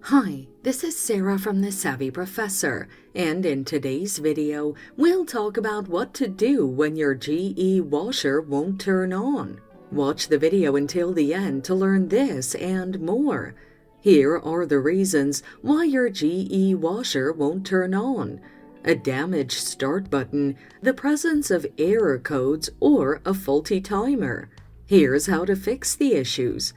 Hi, this is Sarah from The Savvy Professor, and in today's video, we'll talk about what to do when your GE washer won't turn on. Watch the video until the end to learn this and more. Here are the reasons why your GE washer won't turn on: a damaged start button, the presence of error codes, or a faulty timer. Here's how to fix the issues.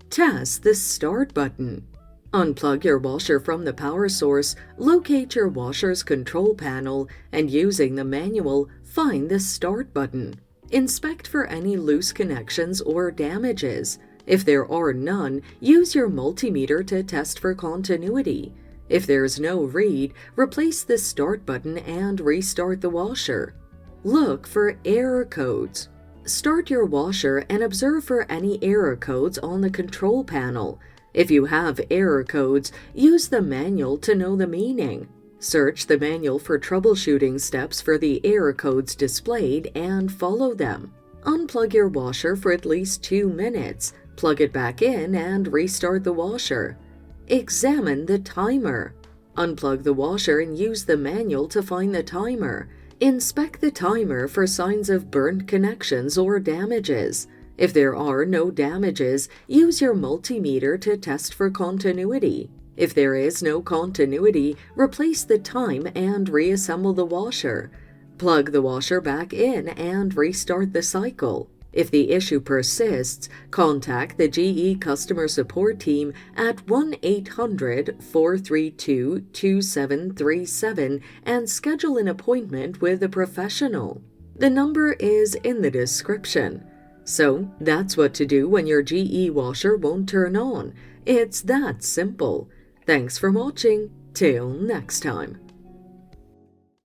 Test the start button. Unplug your washer from the power source, locate your washer's control panel, and using the manual, find the start button. Inspect for any loose connections or damages. If there are none, use your multimeter to test for continuity. If there's no read, replace the start button and restart the washer. Look for error codes. Start your washer and observe for any error codes on the control panel. If you have error codes, use the manual to know the meaning. Search the manual for troubleshooting steps for the error codes displayed and follow them. Unplug your washer for at least 2 minutes. Plug it back in and restart the washer. Examine the timer. Unplug the washer and use the manual to find the timer. Inspect the timer for signs of burned connections or damages. If there are no damages, use your multimeter to test for continuity. If there is no continuity, replace the time and reassemble the washer. Plug the washer back in and restart the cycle. If the issue persists, contact the GE customer support team at 1-800-432-2737 and schedule an appointment with a professional. The number is in the description. So that's what to do when your GE washer won't turn on. It's that simple. Thanks for watching. Till next time.